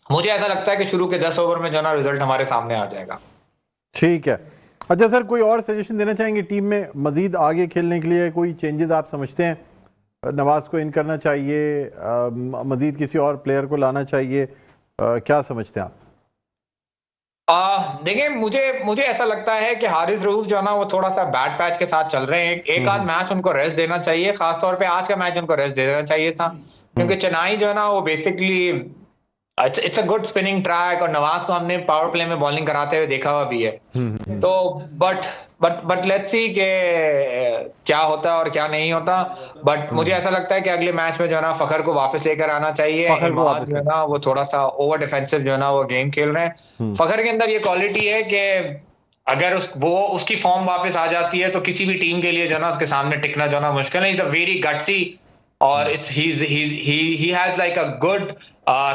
मुझे ऐसा लगता है कि शुरू के 10 ओवर में जो ना रिजल्ट हमारे सामने आ जाएगा। ठीक है। अच्छा सर, कोई और सजेशन देना चाहेंगे टीम में मजीद आगे खेलने के लिए? कोई चेंजेस आप समझते हैं? नवाज को इन करना चाहिए, मजीद किसी और प्लेयर को लाना चाहिए, क्या समझते हैं आप? देखिए, मुझे ऐसा लगता है कि हारिस रऊफ जो ना वो थोड़ा सा बैड पैच के साथ चल रहे हैं। एक आध मैच उनको रेस्ट देना चाहिए, खासतौर पे आज का मैच उनको रेस्ट दे देना चाहिए था, क्योंकि चेन्नई जो है ना वो basically it's a good spinning track, और नवाज को हमने पावर प्ले में बॉलिंग कराते हुए देखा हुआ भी है। तो बट लेट्स सी के क्या होता है और क्या नहीं होता। बट मुझे ऐसा लगता है कि अगले मैच में जो है ना फखर को वापस लेकर आना चाहिए। इमाद जो है ना वो थोड़ा सा ओवर डिफेंसिव जो है ना वो गेम खेल रहे हैं। फखर के अंदर ये क्वालिटी है कि अगर उसकी फॉर्म वापस आ जाती है तो किसी भी टीम के लिए जो है ना उसके सामने टिकना जो है ना मुश्किल है। इज अ वेरी गट्सी, और he has like a good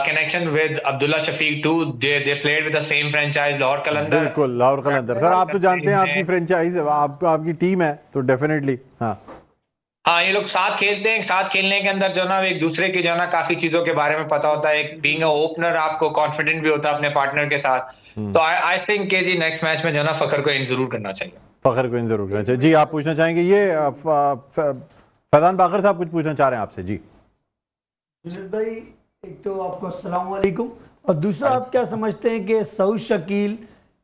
connection with Abdullah Shafiq too. They played with the same franchise, Lahore Qalandar. बिल्कुल, लाहौर कलंदर। सर आप तो जानते हैं आपकी फ्रेंचाइज है, आपकी टीम है, तो डेफिनेटली हाँ, ये लोग साथ खेलते हैं। साथ खेलने के अंदर जो ना एक दूसरे की जो ना काफी चीजों के बारे में पता होता है। एक बीइंग अ ओपनर आपको कॉन्फिडेंट भी होता है अपने पार्टनर के साथ। तो आई थिंक के जी नेक्स्ट मैच में जो ना फखर को इन जरूर करना चाहिए। फखर को इन जरूर करना चाहिए। जी, आप पूछना चाहेंगे? ये फैजान बाकर साहब कुछ पूछना चाह रहे हैं आपसे। जी भाई, एक तो आपको अस्सलाम वालेकुम, और दूसरा आप क्या समझते हैं कि सऊद शकील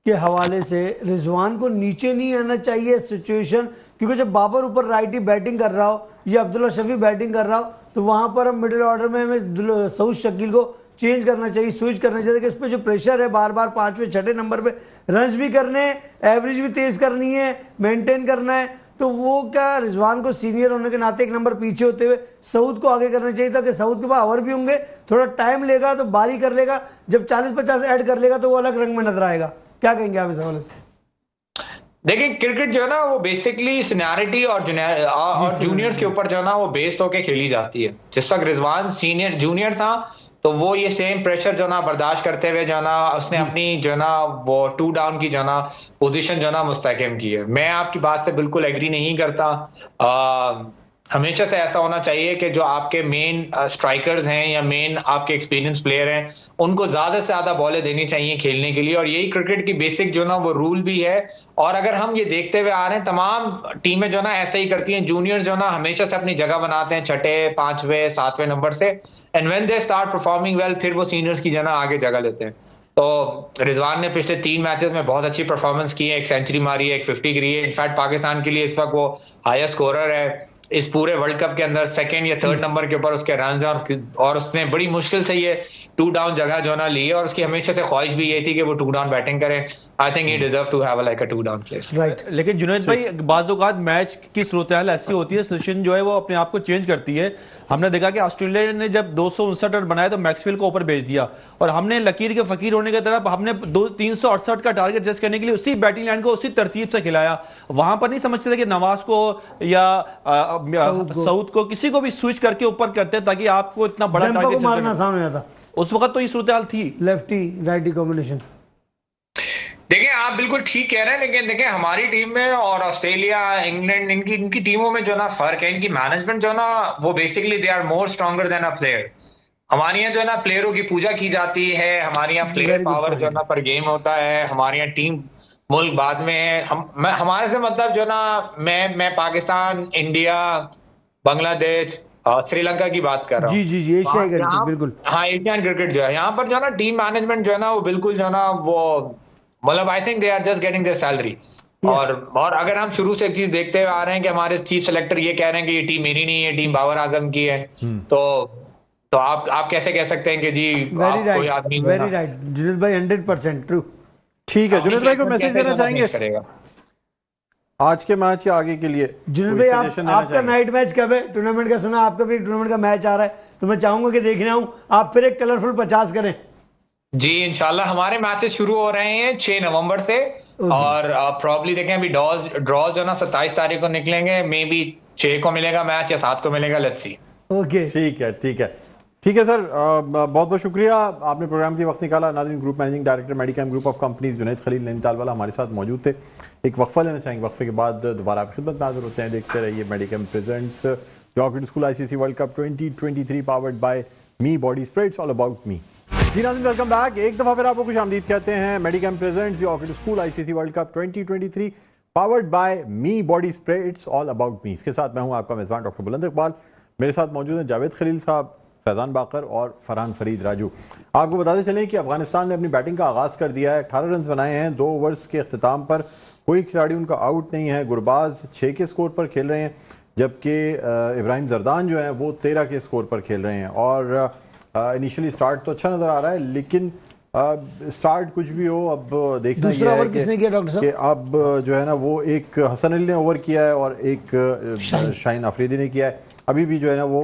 के हवाले से रिजवान को नीचे नहीं आना चाहिए सिचुएशन? क्योंकि जब बाबर ऊपर राइटी बैटिंग कर रहा हो या अब्दुल्ला शफी बैटिंग कर रहा हो, तो वहां पर हम मिडिल ऑर्डर में हमें सऊद शकील को चेंज करना चाहिए, स्विच करना चाहिए कि इस पे जो प्रेशर है बार बार 5वें 6ठे नंबर पे रन्स भी करने हैं, एवरेज भी तेज करनी है, मेंटेन करना है। तो वो क्या रिजवान को सीनियर होने के नाते 1 नंबर पीछे होते हुए सऊद को आगे करना चाहिए था कि सऊद के पास ओवर भी होंगे, थोड़ा टाइम लेगा तो बारी कर लेगा, जब 40-50 ऐड कर लेगा तो वो अलग रंग में नजर आएगा। क्या कहेंगे आप इस हवाले से? देखिए, क्रिकेट जो है ना वो बेसिकली सीनियरिटी और जूनियर्स के ऊपर जो है ना वो बेस्ड होके खेली जाती है। जिस वक्त रिजवान जूनियर था तो वो ये सेम प्रेशर जो ना बर्दाश्त करते हुए जो ना उसने अपनी जो ना वो 2 डाउन की जो ना पोजीशन जो ना मुस्तहकम की है। मैं आपकी बात से बिल्कुल एग्री नहीं करता। हमेशा से ऐसा होना चाहिए कि जो आपके मेन स्ट्राइकर्स हैं या मेन आपके एक्सपीरियंस प्लेयर हैं उनको ज्यादा से ज्यादा बॉलें देनी चाहिए खेलने के लिए, और यही क्रिकेट की बेसिक जो ना वो रूल भी है। और अगर हम ये देखते हुए आ रहे हैं, तमाम टीमें जो ना ऐसे ही करती हैं। जूनियर जो ना हमेशा से अपनी जगह बनाते हैं 6ठे 5वें 7वें नंबर से, and when they start performing well फिर वो सीनियर्स की जो ना आगे जगह लेते हैं। तो रिजवान ने पिछले 3 मैचेस में बहुत अच्छी परफॉर्मेंस की है, 1 सेंचुरी मारी है, 1 50 करी है। इनफैक्ट पाकिस्तान के लिए इस वक्त वो हाईएस्ट स्कोरर है। इस पूरे वर्ल्ड कप के अंदर सेकंड या थर्ड नंबर के ऊपर उसके रन और उसने बड़ी मुश्किल से ये 2 डाउन जगह जो ना ली है, और उसकी हमेशा से ख्वाहिश भी ये थी कि वो 2 डाउन बैटिंग करे। I think he deserve to have like a 2 down place. Right. लेकिन जुनैद भाई, बाज़ औक़ात मैच की सूरत-ए-हाल ऐसी होती है, सिचुएशन जो है वो अपने आप को चेंज करती है। हमने देखा कि ऑस्ट्रेलिया ने जब 259 रन बनाए तो मैक्सवेल को ऊपर भेज दिया, और हमने लकीर के फकीर होने की तरफ हमने 368 का टारगेट जस्ट करने के लिए उसी बैटिंग लाइन को उसी तरतीब से खिलाया। वहां पर नहीं समझते थे कि नवाज को या सऊद को किसी को भी स्विच करके ऊपर करते ताकि आपको इतना बड़ा टारगेट मारना आसान हो जाता। उस वक्त तो ये सूरत-ए-हाल थी, लेफ्टी राइटी कॉम्बिनेशन। देखिए आप बिल्कुल ठीक कह रहे हैं, लेकिन देखिए हमारी टीम में और ऑस्ट्रेलिया, इंग्लैंड, इनकी टीमों में जो ना फर्क है, इनकी मैनेजमेंट जो ना वो basically they are more stronger than a player. हमारे यहाँ जो है ना प्लेयरों की पूजा की जाती है, हमारे यहाँ प्लेयर पावर जो ना पर गेम होता है, हमारे यहाँ टीम मुल्क बाद में है। हमारे से मतलब जो ना मैं पाकिस्तान, इंडिया, बांग्लादेश, श्रीलंका की बात कर रहा हूँ। जी एशियाई क्रिकेट, बिल्कुल। हाँ, एशियन क्रिकेट जो है यहाँ पर जो ना टीम मैनेजमेंट जो है ना वो बिल्कुल जो ना वो मतलब I think they are just getting their salary. और अगर हम शुरू से एक चीज देखते हुए आ रहे हैं कि हमारे चीफ सेलेक्टर ये कह रहे हैं कि ये टीम मेरी नहीं है, टीम बाबर आजम की है, तो आप कैसे कह सकते हैं कि जी कोई आदमी वेरी राइट जुनैद भाई, 100% ट्रू। ठीक है, जुनैद भाई को मैसेज देना चाहेंगे आज के मैच या आगे के लिए? जुनैद भाई, आपका नाइट मैच कब है टूर्नामेंट का? सुना आपका भी टूर्नामेंट का मैच आ रहा है, तो मैं चाहूंगा कि देखने आऊं, आप फिर एक कलरफुल 50 करें। जी इंशाल्लाह, हमारे मैचेस शुरू हो रहे हैं 6 नवंबर से, और प्रॉब्ली देखें अभी ड्रॉ जो ना 27 तारीख को निकलेंगे, मे बी 6 को मिलेगा मैच या 7 को मिलेगा, लेट्स सी। ओके, ठीक है सर, बहुत बहुत शुक्रिया, आपने प्रोग्राम के वक्त निकाला। नाज़रीन, group managing director Medicam group of companies Junaid Khalil Nainital वाला हमारे साथ मौजूद थे। एक वक्फा लेना चाहेंगे, वक्फे के बाद दोबारा आपकी खिदमत में हाजिर होते हैं। देखते रहिए Medicam presents Orchid School ICC World cup 2023 powered by me body spray, it's all about me. जी नाज़रीन, वेलकम बैक। एक दफ़ा फिर आपको खुशामदीद कहते हैं। Medicam presents Orchid School ICC World cup 2023 powered by me body spray, it's all about me. इसके साथ मैं हूँ आपका मेज़बान डॉक्टर बुलंद इकबाल। मेरे साथ मौजूद हैं जावेद खलील साहब, फैज़ान बाकर और फरहान फरीद राजू। आपको बताते चलें कि अफगानिस्तान ने अपनी बैटिंग का आगाज़ कर दिया है। 18 रन बनाए हैं 2 ओवर्स के अख्ताम पर। कोई खिलाड़ी उनका आउट नहीं है। गुरबाज 6 के स्कोर पर खेल रहे हैं, जबकि इब्राहिम जरदान जो है वो 13 के स्कोर पर खेल रहे हैं। और इनिशियली स्टार्ट तो अच्छा नज़र आ रहा है, लेकिन स्टार्ट कुछ भी हो, अब देखना दूसरा ओवर किसने किया डॉक्टर साहब? कि अब जो है ना वो एक हसन अली ने ओवर किया है और एक शाहीन आफरीदी ने किया है। अभी भी जो है ना वो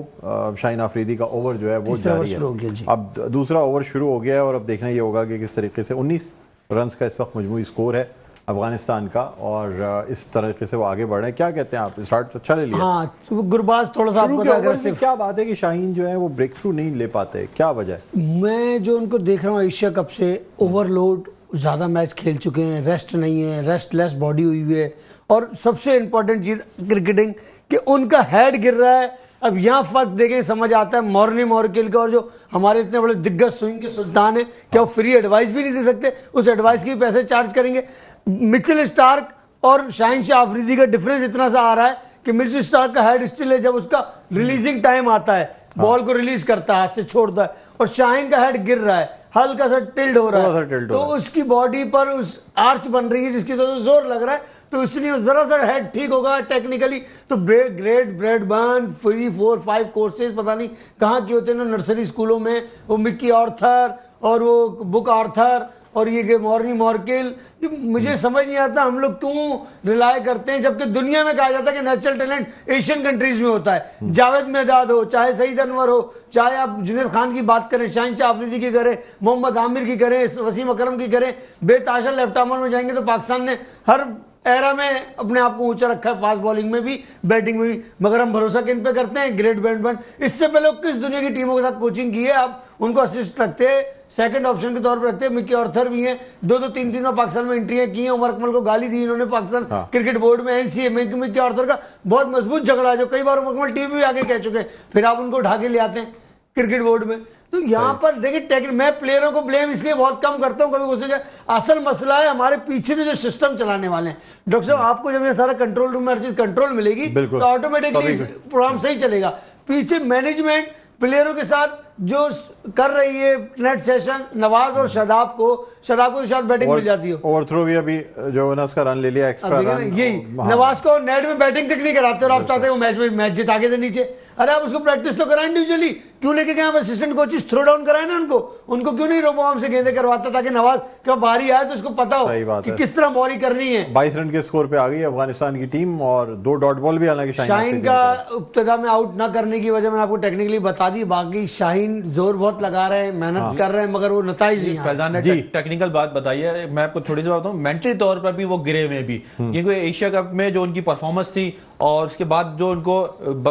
शाहीन आफरीदी का ओवर जो है वो जारी है। अब दूसरा ओवर शुरू हो गया है और अब देखना ये होगा कि किस तरीके से 19 रन का इस वक्त मजमूई स्कोर है अफगानिस्तान का, और इस तरीके से वो आगे बढ़ रहे हैं। क्या कहते हैं आप? स्टार्ट अच्छा ले लिया। हाँ, गुरबाज थोड़ा सा आपको क्या बात है कि शाहीन जो है वो ब्रेक थ्रू नहीं ले पाते, क्या वजह है? मैं जो उनको देख रहा हूँ एशिया कप से, ओवरलोड, ज्यादा मैच खेल चुके हैं, रेस्ट नहीं है, रेस्टलेस बॉडी हुई हुई है, और सबसे इंपॉर्टेंट चीज क्रिकेटिंग कि उनका हेड गिर रहा है। अब यहाँ फर्क देखें, समझ आता है मॉर्नी मॉर्किल का और जो हमारे इतने बड़े दिग्गज स्विंग के सुल्तान है, क्या वो फ्री एडवाइस भी नहीं दे सकते? उस एडवाइस के पैसे चार्ज करेंगे। मिचेल स्टार्क और शाहीन शाह अफरीदी का डिफरेंस इतना सा आ रहा है कि मिचेल स्टार्क का हेड स्टिल है, जब उसका रिलीजिंग टाइम आता है, बॉल को रिलीज करता है, हाथ से छोड़ता है, और शाहीन का हेड गिर रहा है, हल्का सा टिल्ड हो रहा है, तो उसकी बॉडी पर उस आर्च बन रही है जिसकी तो जोर लग रहा है, तो इसलिए जरा सा हेड ठीक होगा टेक्निकली तो ग्रेट ब्रैडबर्न फ्री 4-5 कोर्सेज पता नहीं कहाँ के होते हैं ना नर्सरी स्कूलों में, वो मिक्की आर्थर और वो बुक आर्थर और ये मॉर्नी मॉर्किल, मुझे समझ नहीं आता हम लोग क्यों रिलाय करते हैं, जबकि दुनिया में कहा जाता है कि नेचुरल टैलेंट एशियन कंट्रीज में होता है। जावेद मेहदाद हो, चाहे सईद अनवर हो, चाहे आप जुनैद खान की बात करें, शाहीन शाह अफरीदी की करें, मोहम्मद आमिर की करें, वसीम अकरम की करें, बेताशा लेफ्ट आर्मर में जाएंगे तो पाकिस्तान ने हर एरा में अपने आप को ऊंचा रखा है, फास्ट बॉलिंग में भी, बैटिंग में भी, मगर हम भरोसा किन पे करते हैं? Great batsman. इससे पहले किस दुनिया की टीमों के साथ कोचिंग की है? आप उनको असिस्ट रखते हैं, सेकंड ऑप्शन के तौर पर रखते हैं। मिक्की आर्थर भी हैं, 2-3 पाकिस्तान में एंट्रियां की हैं, उमर अकमल को गाली दी इन्होंने पाकिस्तान क्रिकेट बोर्ड में, NCA में। मिक्की आर्थर का बहुत मजबूत झगड़ा है, जो कई बार उमर अकमल टीवी भी आगे कह चुके हैं, फिर आप उनको उठा के ले आते हैं क्रिकेट बोर्ड में। तो यहाँ पर देखिए, मैं प्लेयरों को ब्लेम इसलिए बहुत कम करता हूँ, कभी असल मसला है हमारे पीछे से जो सिस्टम चलाने वाले हैं। डॉक्टर साहब, आपको जब ये सारा कंट्रोल रूम में हर चीज कंट्रोल मिलेगी तो ऑटोमेटिकली प्रोग्राम सही चलेगा। पीछे मैनेजमेंट प्लेयरों के साथ जो कर रही है नेट सेशन नवाज और शादाब को शायद बैटिंग मिल जाती हो। ओवरथ्रो भी अभी जो है ना उसका रन ले लिया एक्स्ट्रा रन। यही नवाज को नेट में बैटिंग तक नहीं कराते और आप चाहते हो मैच जिता के दे नीचे। अरे आप उसको प्रैक्टिस तो कराएं इंडिविजुअली, क्यों लेके गए असिस्टेंट कोचेस थ्रो डाउन कराए ना उनको क्यों नहीं रोबोआर्म से गेंदें करवाता ताकि नवाज का बारी आए तो उसको पता हो कि किस तरह बॉलिंग करनी है। 22 रन के स्कोर पे आ गई अफगानिस्तान की टीम और 2 डॉट बॉल भी हालांकि शाहीन का इब्तिदा में आउट ना करने की वजह मैंने आपको टेक्निकली बता दी। बाकी शाहीन जोर बहुत लगा रहे हैं, मेहनत कर रहे हैं, मगर वो नताइज नहीं। फैजान ने टेक्निकल बात बताई है, मैं आपको थोड़ी सी बात बताऊं, मेंटली तौर पर भी वो गिरे हुए भी, क्योंकि एशिया कप में जो उनकी परफॉर्मेंस थी और उसके बाद जो उनको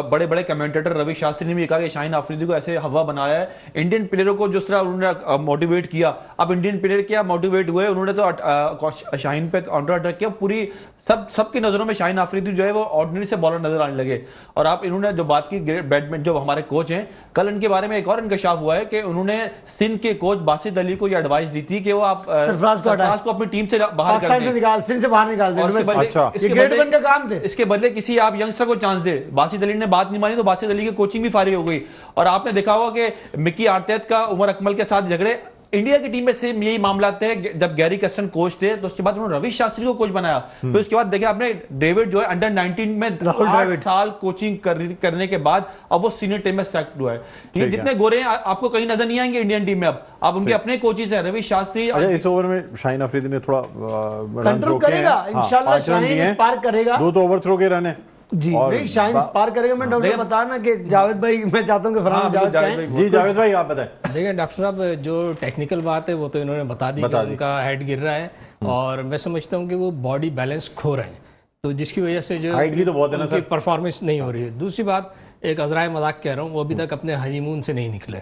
बड़े बड़े कमेंटेटर रवि शास्त्री ने भी कहा कि शाहीन अफरीदी को ऐसे हवा बनाया है, इंडियन प्लेयरों को जिस तरह उन्होंने मोटिवेट किया, अब इंडियन प्लेयर क्या मोटिवेट हुए, उन्होंने तो शाहीन पे काउंटर अटैक किया, पूरी सबकी नजरों में शाहीन अफरीदी जो है वो ऑर्डिनरी से बॉलर नजर आने लगे। और आप इन्होंने जो बात की बैडमिंटन जो हमारे कोच हैं, कल इनके बारे में एक और इंकशाफ हुआ है कि उन्होंने सिंध के कोच बासित अली को यह एडवाइस दी थी कि वो आप सरफराज को अपनी टीम से बाहर कर दें, सिंध से बाहर निकाल दें। इसके बदले किसी आप यंगस्टर को चांस दे। बासित अली ने बात नहीं मानी तो बासित अली की कोचिंग भी फारिग हो गई। और आपने देखा होगा कि मिकी आर्तेत का उमर अकमल के साथ झगड़े, इंडिया की टीम में सेम यही मामला थे। जब गैरी कर्स्टन कोच थे तो उसके बाद उन्होंने रवि शास्त्री को कोच बनाया, तो उसके बाद देखिए आपने डेविड जो है अंडर 19 में 8 साल कोचिंग करने के बाद अब वो सीनियर टीम में सेलेक्ट हुआ है। ये जितने गोरे हैं आपको कहीं नजर नहीं आएंगे इंडियन टीम में। अब आप उनके अपने कोचेस हैं रवि शास्त्री। इस ओवर में शाहीन अफरीदी ने थोड़ा कंट्रोल करेगा इंशाल्लाह, शाहीन स्पार्क करेगा। 2 तो ओवरथ्रो के रन है जी, नहीं शाहीन स्पार करेगा। मैं डॉक्टर बता ना कि जावेद भाई, मैं चाहता हूँ कि फरहान जावेद कहें। जी जावेद भाई आप बताएं। देखिए डॉक्टर साहब, जो टेक्निकल बात है वो तो इन्होंने बता दी कि उनका हेड गिर रहा है और मैं समझता हूँ कि वो बॉडी बैलेंस खो रहे हैं, तो जिसकी वजह से जो हाइट भी तो बहुत है ना सर, परफॉर्मेंस नहीं हो रही है। दूसरी बात, एक अजराए मजाक कह रहा हूँ, वो अभी तक अपने हनीमून से नहीं निकले।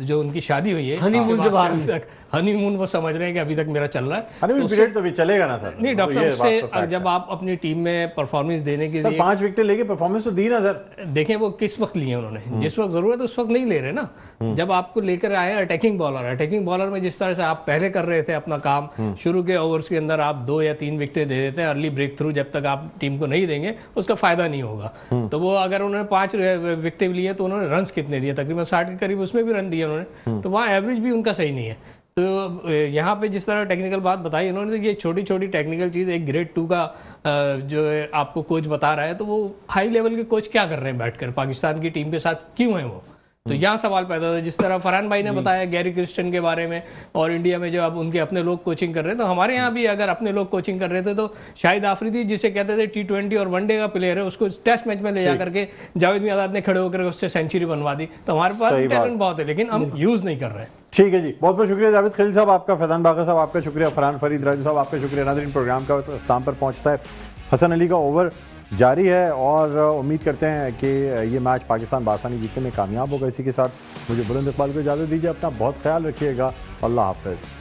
जो उनकी शादी हुई है हनीमून से बाहर, अभी तक हनीमून वो समझ रहे हैं कि अभी तक मेरा चल रहा है। हनीमून पीरियड तो भी चलेगा ना सर। नहीं डॉक्टर साहब, उससे जब आप अपनी टीम में परफॉर्मेंस देने के लिए 5 विकेट लेके परफॉर्मेंस तो दी ना सर। देखें वो किस वक्त लिए उन्होंने, जिस वक्त जरूरत है उस वक्त नहीं ले रहे ना। जब आपको लेकर आए अटैकिंग बॉलर में जिस तरह से आप पहले कर रहे थे अपना काम, शुरू के ओवर्स के अंदर आप 2 या 3 विकेट दे देते हैं, अर्ली ब्रेक थ्रू जब तक आप टीम को नहीं देंगे उसका फायदा नहीं होगा। तो वो अगर उन्होंने 5 विकेट लिए तो उन्होंने रन्स कितने दिए, तकरीबन 60 के करीब उसमें भी रन दिए उन्होंने, तो वहाँ एवरेज भी उनका सही नहीं है। तो यहाँ पे जिस तरह टेक्निकल बात बताई उन्होंने, तो ये छोटी छोटी टेक्निकल चीज़, एक ग्रेड 2 का जो है आपको कोच बता रहा है, तो वो हाई लेवल के कोच क्या कर रहे हैं बैठकर, पाकिस्तान की टीम के साथ क्यों है वो, तो यहाँ सवाल पैदा होता है। जिस तरह फरहान भाई ने बताया गैरी क्रिस्टन के बारे में, और इंडिया में जो अब उनके अपने लोग कोचिंग कर रहे हैं, तो हमारे यहाँ भी अगर अपने लोग कोचिंग कर रहे थे तो शाहिद आफरीदी जिसे कहते थे T20 और वनडे का प्लेयर है, उसको टेस्ट मैच में ले जाकर के जावेद मियादाद ने खड़े होकर उससे सेंचुरी बनवा दी। तो हमारे पास टैलेंट बहुत है लेकिन हम यूज नहीं कर रहे हैं। ठीक है जी, बहुत बहुत शुक्रिया जावेद खलील साहब आपका, फैजान बाकर साहब आपका शुक्रिया, फरहान फरीद राजू साहब आपका शुक्रिया। नाज़रीन, प्रोग्राम का इख्तिताम पर पहुंचता है, हसन अली का ओवर जारी है और उम्मीद करते हैं कि ये मैच पाकिस्तान बासानी जीतने में कामयाब होगा। इसी के साथ मुझे बुलंद इकबाल को इजाज़त दीजिए, अपना बहुत ख्याल रखिएगा, अल्लाह हाफ़िज़।